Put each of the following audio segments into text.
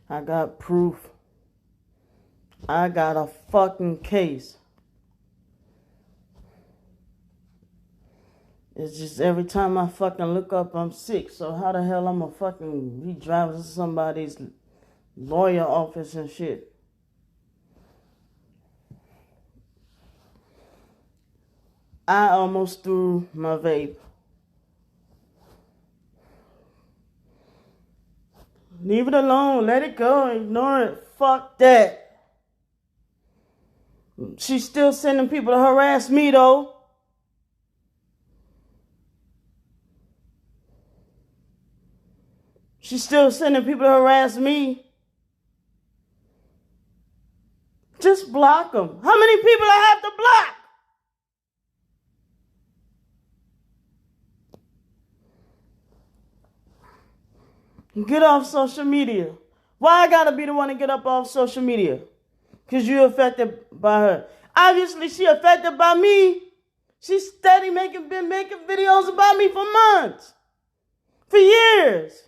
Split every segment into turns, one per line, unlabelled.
I got proof. I got a fucking case. It's just every time I fucking look up, I'm sick. So how the hell I'm gonna fucking be driving to somebody's lawyer office and shit? I almost threw my vape. Leave it alone. Let it go. Ignore it. Fuck that. She's still sending people to harass me, though. She's still sending people to harass me. Just block them. How many people I have to block? Get off social media. Why I gotta be the one to get up off social media? Because you're affected by her. Obviously, she affected by me. She's been making videos about me for months. For years.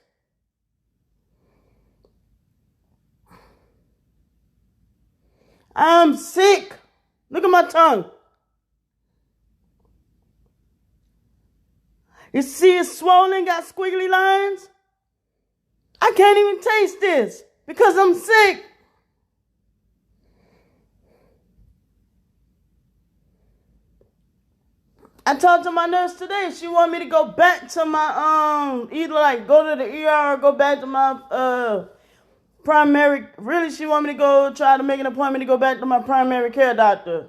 I'm sick. Look at my tongue. You see it's swollen, got squiggly lines? I can't even taste this because I'm sick. I talked to my nurse today. She wanted me to go back to my, either like go to the ER or go back to my, primary. Really, she wanted me to go try to make an appointment to go back to my primary care doctor.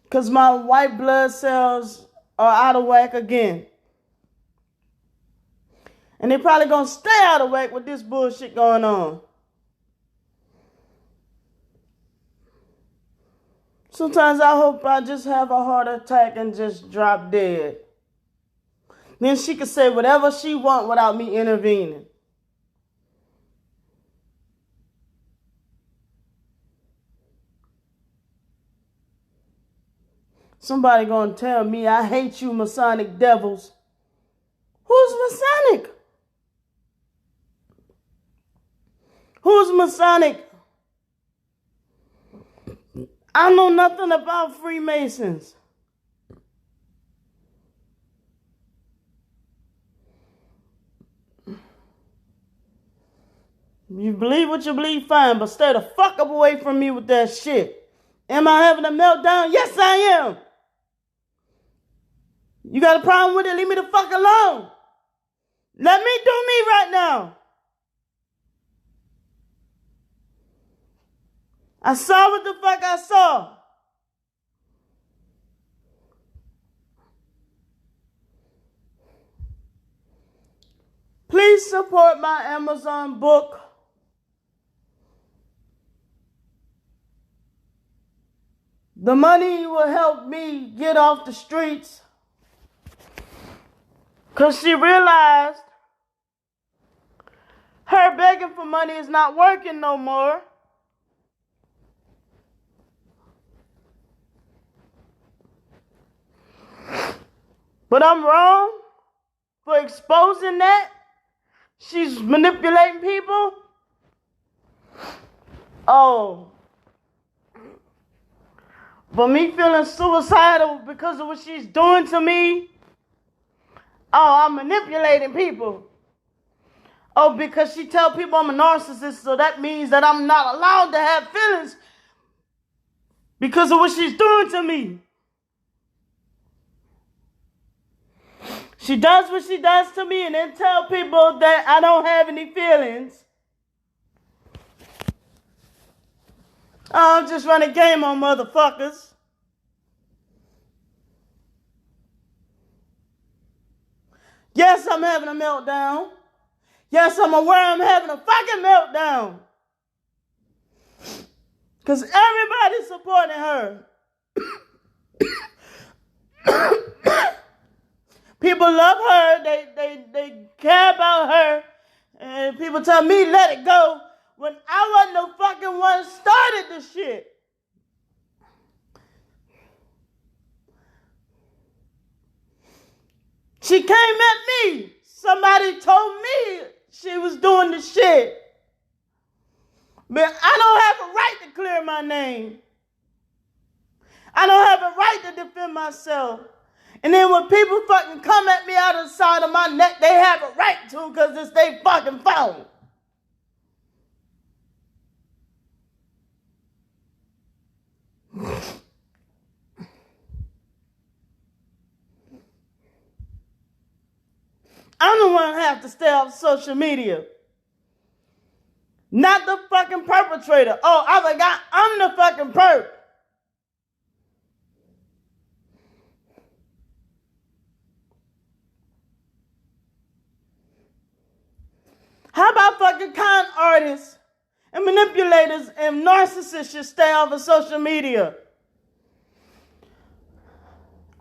Because my white blood cells are out of whack again. And they probably going to stay out of whack with this bullshit going on. Sometimes I hope I just have a heart attack and just drop dead. Then she could say whatever she want without me intervening. Somebody gonna tell me I hate you, Masonic devils. Who's Masonic? Who's Masonic? I know nothing about Freemasons. You believe what you believe, fine, but stay the fuck up away from me with that shit. Am I having a meltdown? Yes, I am. You got a problem with it? Leave me the fuck alone. Let me do me right now. I saw what the fuck I saw. Please support my Amazon book. The money will help me get off the streets. Because she realized her begging for money is not working no more. But I'm wrong for exposing that. She's manipulating people. Oh. But me feeling suicidal because of what she's doing to me. Oh, I'm manipulating people. Oh, because she tell people I'm a narcissist, so that means that I'm not allowed to have feelings because of what she's doing to me. She does what she does to me and then tell people that I don't have any feelings. Oh, I'm just running game on motherfuckers. Yes, I'm having a meltdown. Yes, I'm aware I'm having a fucking meltdown. Because everybody's supporting her. People love her. They care about her. And people tell me, let it go. When I wasn't the fucking one started the shit. She came at me. Somebody told me she was doing the shit. But I don't have a right to clear my name. I don't have a right to defend myself. And then when people fucking come at me out of the side of my neck, they have a right to because it's their fucking phone. I'm the one who have to stay off social media. Not the fucking perpetrator. Oh, I forgot I'm the fucking perp. How about fucking con artists and manipulators and narcissists should stay off of social media?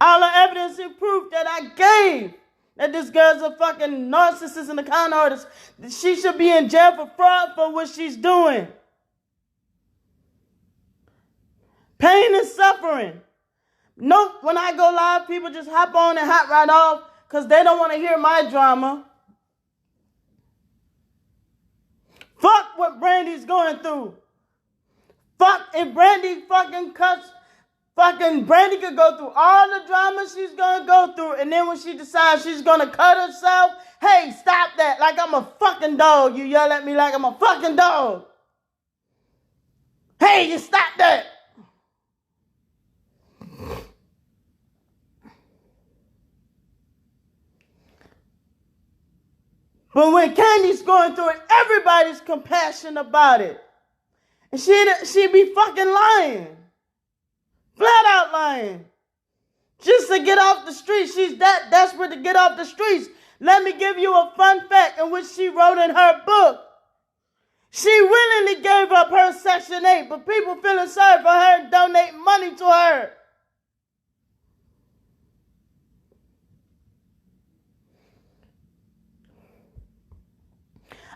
All the evidence and proof that I gave that this girl's a fucking narcissist and a con artist, she should be in jail for fraud for what she's doing. Pain and suffering. Nope, when I go live, people just hop on and hop right off because they don't want to hear my drama. Fuck what Brandy's going through. Fuck if Brandy fucking cuts. Fucking Brandy could go through all the drama she's going to go through. And then when she decides she's going to cut herself, hey, stop that. Like I'm a fucking dog. You yell at me like I'm a fucking dog. Hey, you stop that. But when Candy's going through it, everybody's compassionate about it. And she be fucking lying. Flat out lying. Just to get off the streets. She's that desperate to get off the streets. Let me give you a fun fact in which she wrote in her book. She willingly gave up her Section 8, but people feeling sorry for her and donating money to her.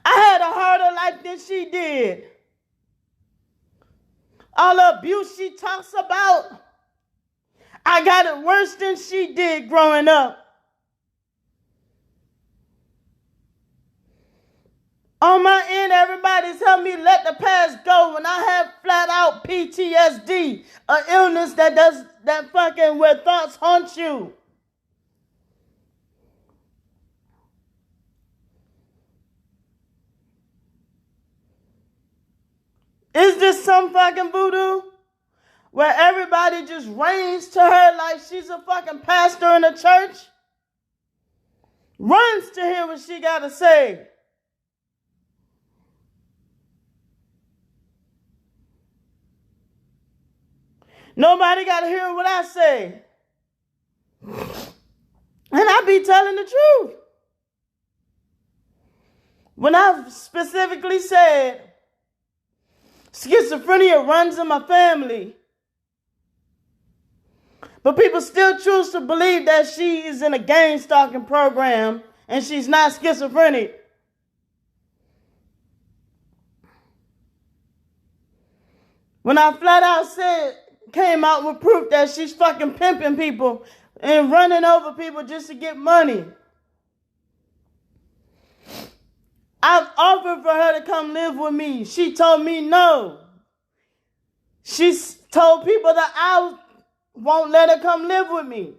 I had a harder life than she did. All the abuse she talks about, I got it worse than she did growing up. On my end, everybody's helped me let the past go when I have flat out PTSD, an illness that fucking where thoughts haunt you. Is this some fucking voodoo where everybody just reigns to her like she's a fucking pastor in a church? Runs to hear what she got to say. Nobody got to hear what I say. And I be telling the truth. When I specifically said, schizophrenia runs in my family. But people still choose to believe that she is in a gang stalking program and she's not schizophrenic. When I flat out came out with proof that she's fucking pimping people and running over people just to get money. I've offered for her to come live with me. She told me no. She's told people that I won't let her come live with me.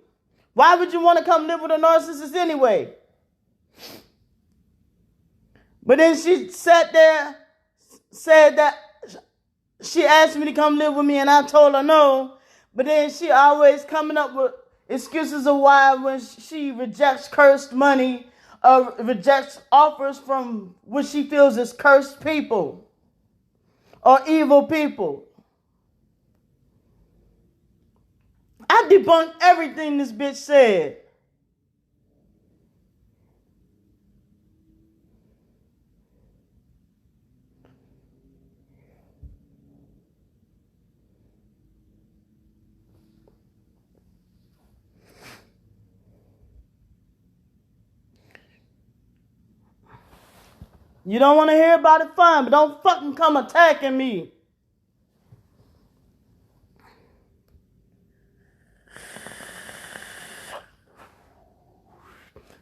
Why would you want to come live with a narcissist anyway? But then she sat there, said that she asked me to come live with me and I told her no. But then she always coming up with excuses of why when she rejects cursed money, rejects offers from what she feels is cursed people or evil people. I debunked everything this bitch said. You don't want to hear about it, fine, but don't fucking come attacking me.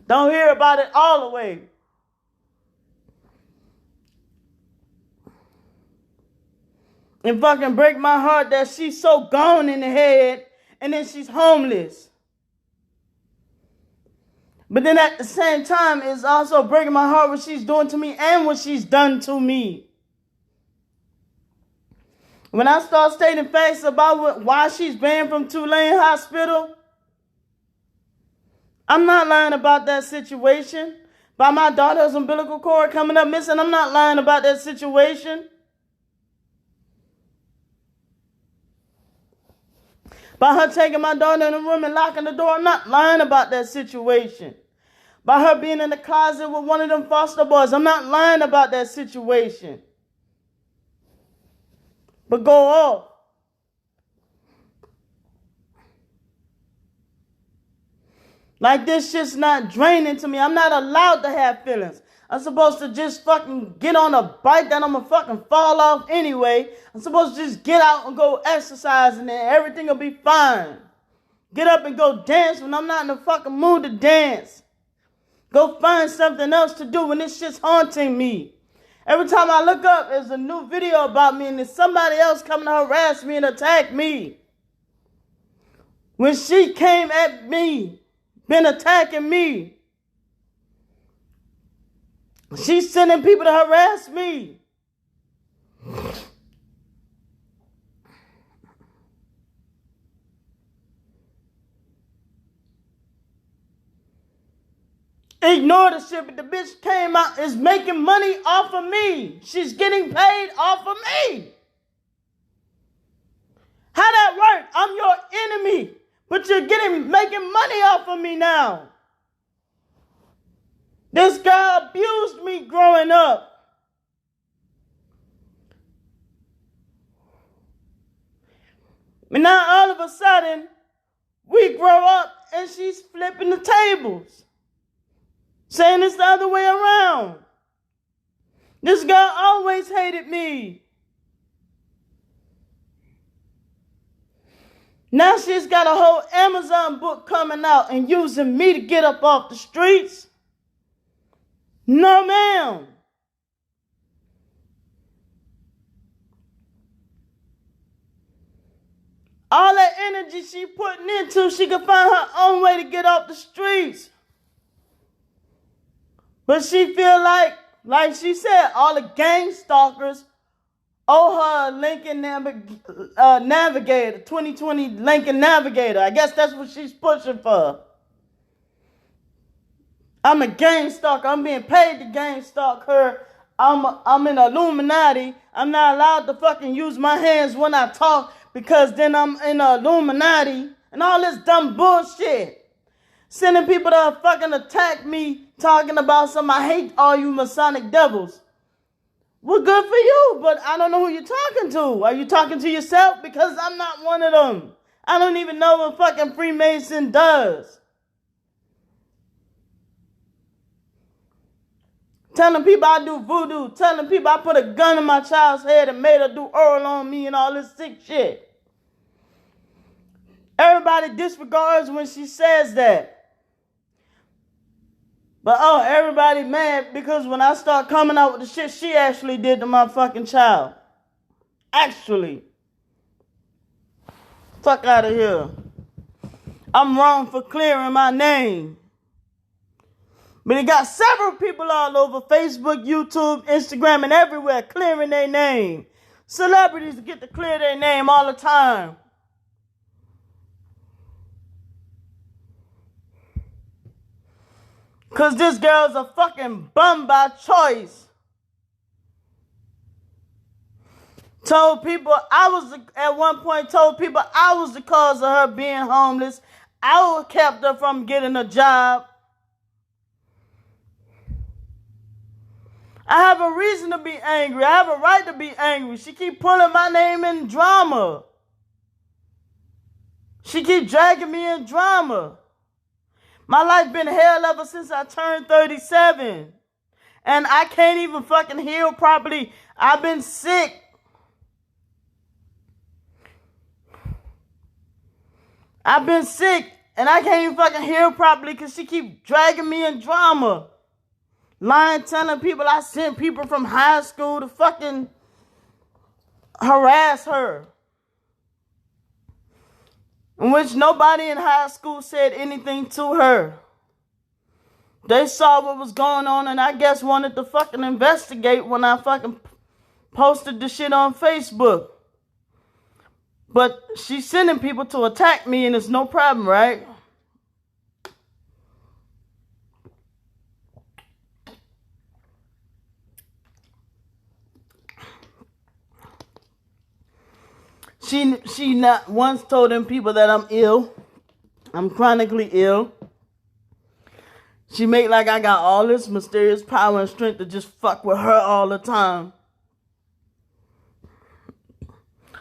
Don't hear about it all the way. And fucking break my heart that she's so gone in the head and then she's homeless. But then at the same time, it's also breaking my heart what she's doing to me and what she's done to me. When I start stating facts about why she's banned from Tulane Hospital, I'm not lying about that situation. By my daughter's umbilical cord coming up missing, I'm not lying about that situation. By her taking my daughter in the room and locking the door, I'm not lying about that situation. By her being in the closet with one of them foster boys, I'm not lying about that situation. But go off. Like this shit's not draining to me. I'm not allowed to have feelings. I'm supposed to just fucking get on a bike that I'm gonna fucking fall off anyway. I'm supposed to just get out and go exercise and then everything will be fine. Get up and go dance when I'm not in the fucking mood to dance. Go find something else to do when this shit's haunting me. Every time I look up, there's a new video about me and there's somebody else coming to harass me and attack me. When she came at me, been attacking me, she's sending people to harass me. Ignore the shit, but the bitch came out, is making money off of me. She's getting paid off of me. How that work? I'm your enemy, but you're making money off of me now. This guy abused me growing up. And now all of a sudden, we grow up and she's flipping the tables. Saying it's the other way around. This girl always hated me. Now she's got a whole Amazon book coming out and using me to get up off the streets. No, ma'am. All that energy she putting into, she could find her own way to get off the streets. But she feel like she said, all the gang stalkers owe her a Lincoln Navigator, 2020 Lincoln Navigator. I guess that's what she's pushing for. I'm a gang stalker. I'm being paid to gang stalk her. I'm in Illuminati. I'm not allowed to fucking use my hands when I talk because then I'm in Illuminati and all this dumb bullshit. Sending people to fucking attack me, talking about some, I hate all you Masonic devils. Well, good for you, but I don't know who you're talking to. Are you talking to yourself? Because I'm not one of them. I don't even know what fucking Freemason does. Telling people I do voodoo. Telling people I put a gun in my child's head and made her do oral on me and all this sick shit. Everybody disregards when she says that. But everybody mad because when I start coming out with the shit she actually did to my fucking child. Actually. Fuck out of here. I'm wrong for clearing my name. But it got several people all over Facebook, YouTube, Instagram, and everywhere clearing their name. Celebrities get to clear their name all the time. Because this girl's a fucking bum by choice. At one point told people I was the cause of her being homeless. I kept her from getting a job. I have a reason to be angry. I have a right to be angry. She keep pulling my name in drama. She keep dragging me in drama. My life been hell ever since I turned 37. And I can't even fucking heal properly. I've been sick. I've been sick. And I can't even fucking heal properly because she keep dragging me in drama. Lying, telling people I sent people from high school to fucking harass her, in which nobody in high school said anything to her. They saw what was going on and I guess wanted to fucking investigate when I fucking posted the shit on Facebook. But she's sending people to attack me and it's no problem, right? She not once told them people that I'm ill. I'm chronically ill. She made like I got all this mysterious power and strength to just fuck with her all the time.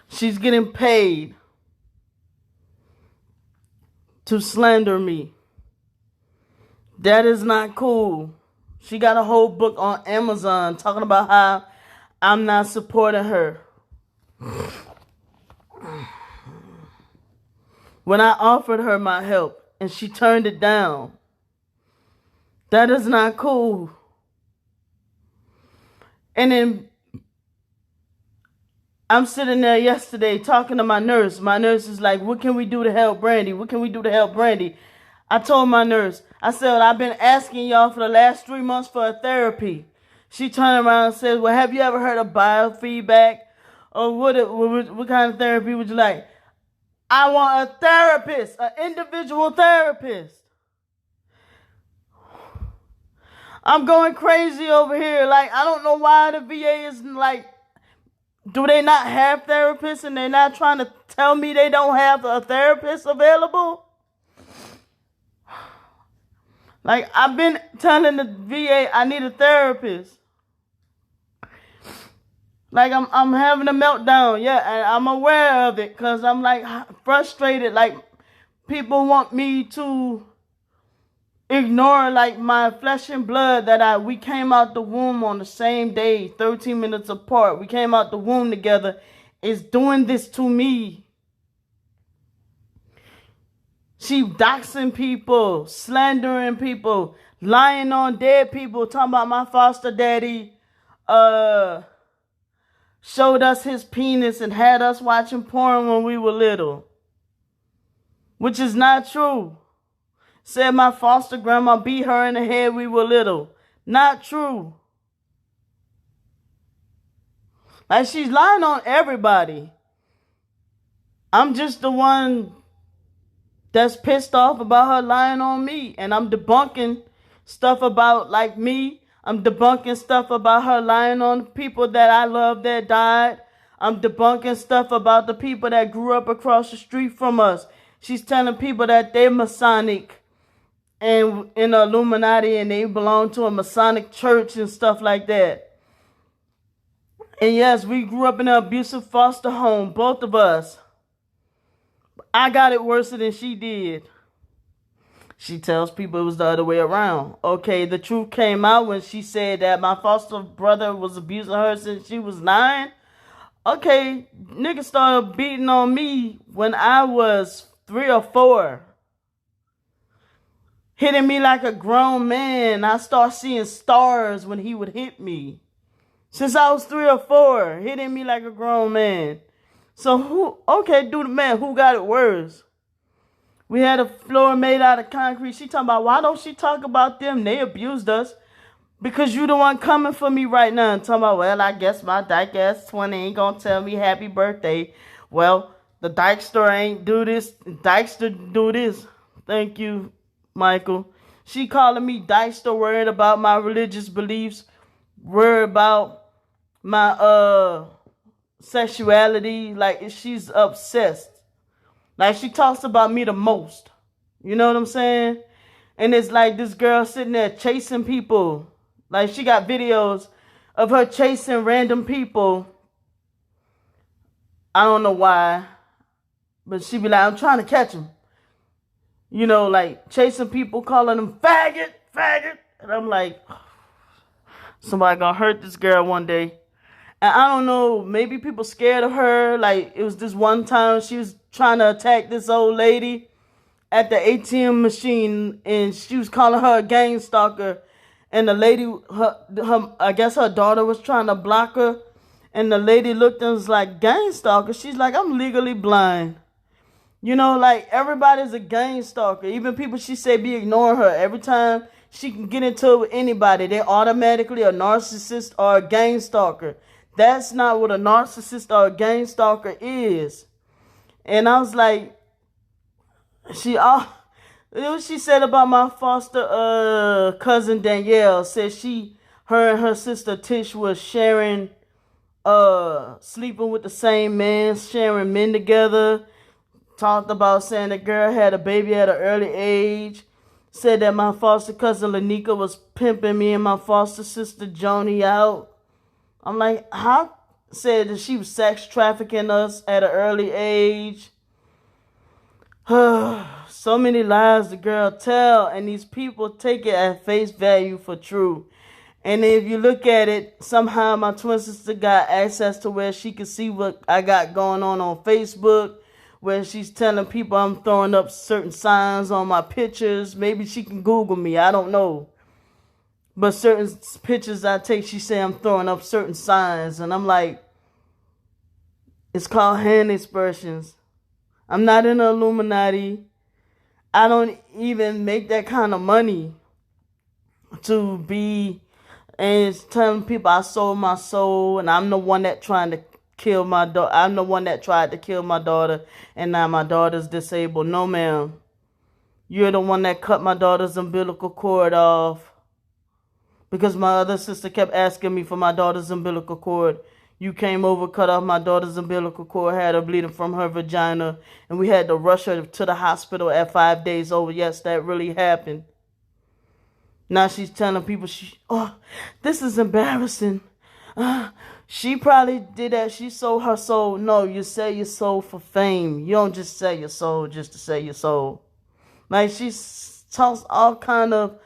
She's getting paid to slander me. That is not cool. She got a whole book on Amazon talking about how I'm not supporting her. When I offered her my help and she turned it down. That is not cool. And then I'm sitting there yesterday talking to my nurse. My nurse is like, what can we do to help Brandy? What can we do to help Brandy? I told my nurse, I said, well, I've been asking y'all for the last 3 months for a therapy. She turned around and said, well, have you ever heard of biofeedback? Or what kind of therapy would you like? I want a therapist, an individual therapist. I'm going crazy over here. Like, I don't know why the VA is like, do they not have therapists and they're not trying to tell me they don't have a therapist available? Like, I've been telling the VA I need a therapist. Like, I'm having a meltdown, yeah, and I'm aware of it because I'm, like, frustrated. Like, people want me to ignore, like, my flesh and blood that we came out the womb on the same day, 13 minutes apart. We came out the womb together. Is doing this to me. She doxing people, slandering people, lying on dead people, talking about my foster daddy, showed us his penis and had us watching porn when we were little. Which is not true. Said my foster grandma beat her in the head when we were little. Not true. Like, she's lying on everybody. I'm just the one that's pissed off about her lying on me. And I'm debunking stuff about, like, me. I'm debunking stuff about her lying on people that I love that died. I'm debunking stuff about the people that grew up across the street from us. She's telling people that they're Masonic and in the Illuminati and they belong to a Masonic church and stuff like that. And yes, we grew up in an abusive foster home, both of us. I got it worse than she did. She tells people it was the other way around. Okay, the truth came out when she said that my foster brother was abusing her since she was 9. Okay, niggas started beating on me when I was 3 or 4. Hitting me like a grown man. I started seeing stars when he would hit me. Since I was 3 or 4, hitting me like a grown man. So do the math, who got it worse? We had a floor made out of concrete. She talking about, why don't she talk about them? They abused us. Because you the one coming for me right now and talking about, well, I guess my dyke ass 20 ain't gonna tell me happy birthday. Well, the Dykester ain't do this. Dykester do this. Thank you, Michael. She calling me Dykester, worried about my religious beliefs, worried about my sexuality. Like, she's obsessed. Like, she talks about me the most. You know what I'm saying? And it's like this girl sitting there chasing people. Like, she got videos of her chasing random people. I don't know why. But she be like, I'm trying to catch him. You know, like, chasing people, calling them faggot, faggot. And I'm like, somebody gonna hurt this girl one day. And I don't know, maybe people scared of her. Like, it was this one time she was trying to attack this old lady at the ATM machine, and she was calling her a gang stalker. And the lady, I guess her daughter was trying to block her. And the lady looked and was like, gang stalker? She's like, I'm legally blind. You know, like, everybody's a gang stalker. Even people she say be ignoring her. Every time she can get into it with anybody, they automatically a narcissist or a gang stalker. That's not what a narcissist or a gang stalker is. And I was like, what she said about my foster cousin Danielle. Said her and her sister Tish was sharing, sleeping with the same man, sharing men together. Talked about saying the girl had a baby at an early age. Said that my foster cousin Lanika was pimping me and my foster sister Joni out. I'm like, how? Said that she was sex trafficking us at an early age. So many lies the girl tell, and these people take it at face value for true. And if you look at it, somehow my twin sister got access to where she can see what I got going on Facebook, where she's telling people I'm throwing up certain signs on my pictures. Maybe she can Google me, I don't know. But certain pictures I take, she say I'm throwing up certain signs. And I'm like, it's called hand expressions. I'm not in the Illuminati. I don't even make that kind of money to be, and it's telling people I sold my soul and I'm the one that trying to kill my daughter. I'm the one that tried to kill my daughter and now my daughter's disabled. No, ma'am. You're the one that cut my daughter's umbilical cord off because my other sister kept asking me for my daughter's umbilical cord. You came over, cut off my daughter's umbilical cord, had her bleeding from her vagina, and we had to rush her to the hospital at 5 days old. Yes, that really happened. Now she's telling people, this is embarrassing. She probably did that. She sold her soul. No, you sell your soul for fame. You don't just sell your soul just to sell your soul. Like, she talks all kind of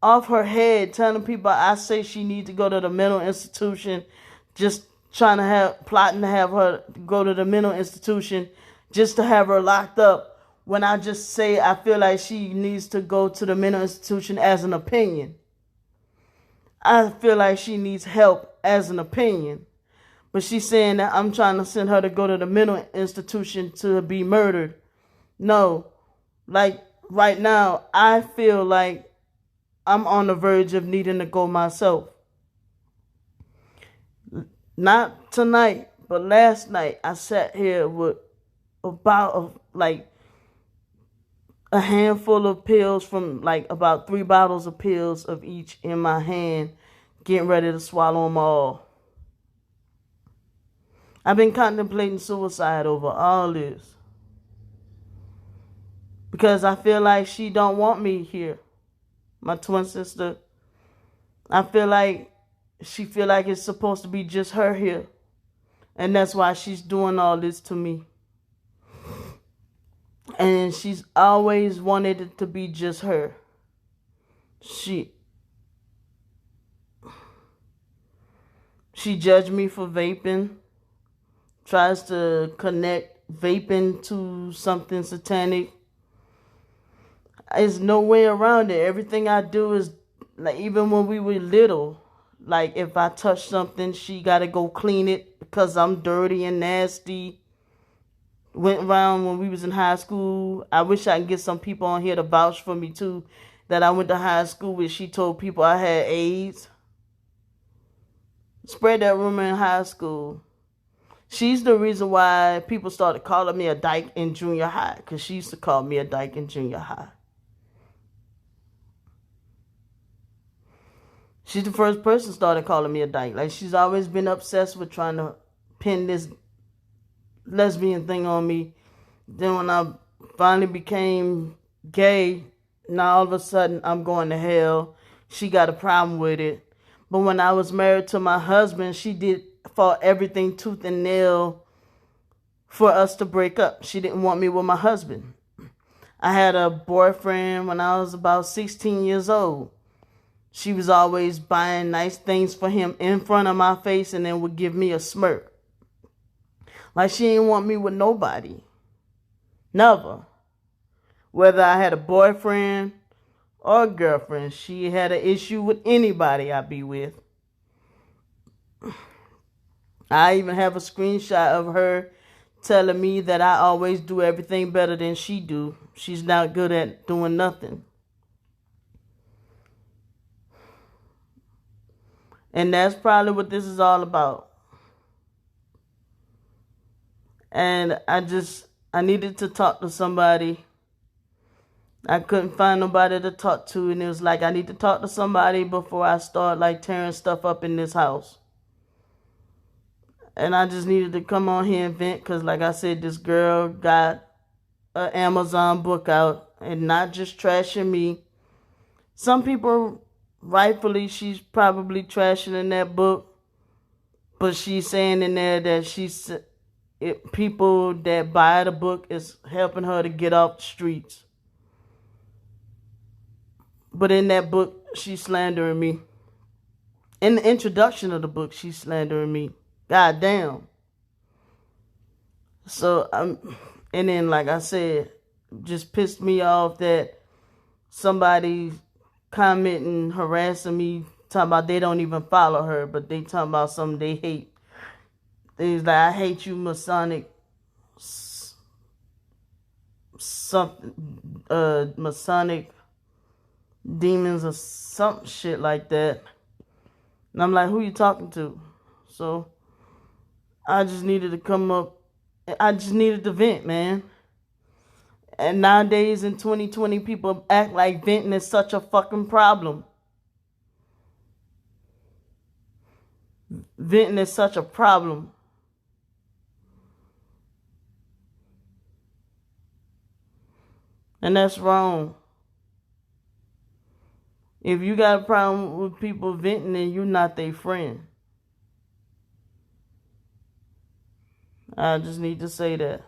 off her head, telling people I say she needs to go to the mental institution, just plotting to have her go to the mental institution just to have her locked up, when I just say I feel like she needs to go to the mental institution as an opinion. I feel like she needs help as an opinion. But she's saying that I'm trying to send her to go to the mental institution to be murdered. No. Like, right now, I feel like I'm on the verge of needing to go myself. Not tonight, but last night I sat here with about a handful of pills from about 3 bottles of pills of each in my hand, getting ready to swallow them all. I've been contemplating suicide over all this because I feel like she don't want me here. My twin sister, I feel like she feel like it's supposed to be just her here. And that's why she's doing all this to me. And she's always wanted it to be just her. She judged me for vaping. Tries to connect vaping to something satanic. There's no way around it. Everything I do is, like, even when we were little, like, if I touch something, she got to go clean it because I'm dirty and nasty. Went around when we was in high school. I wish I could get some people on here to vouch for me, too, that I went to high school with. She told people I had AIDS. Spread that rumor in high school. She's the reason why people started calling me a dyke in junior high, because she used to call me a dyke in junior high. She's the first person started calling me a dyke. Like, she's always been obsessed with trying to pin this lesbian thing on me. Then when I finally became gay, now all of a sudden I'm going to hell. She got a problem with it. But when I was married to my husband, she fought everything tooth and nail for us to break up. She didn't want me with my husband. I had a boyfriend when I was about 16 years old. She was always buying nice things for him in front of my face and then would give me a smirk. Like, she didn't want me with nobody. Never. Whether I had a boyfriend or a girlfriend, she had an issue with anybody I be with. I even have a screenshot of her telling me that I always do everything better than she do. She's not good at doing nothing. And that's probably what this is all about. And I needed to talk to somebody. I couldn't find nobody to talk to, and it was like I need to talk to somebody before I start like tearing stuff up in this house. And I just needed to come on here and vent because, like I said, this girl got an Amazon book out and not just trashing me. Some people, rightfully, she's probably trashing in that book, but she's saying in there that people that buy the book is helping her to get off the streets. But in that book, she's slandering me. In the introduction of the book, she's slandering me. God damn. So, and then, like I said, just pissed me off that somebody commenting, harassing me, talking about they don't even follow her, but they talking about something they hate. Things like, I hate you, Masonic, Masonic demons or some shit like that. And I'm like, who you talking to? So I just needed to come up. I just needed to vent, man. And nowadays in 2020, people act like venting is such a fucking problem. Venting is such a problem. And that's wrong. If you got a problem with people venting, then you're not their friend. I just need to say that.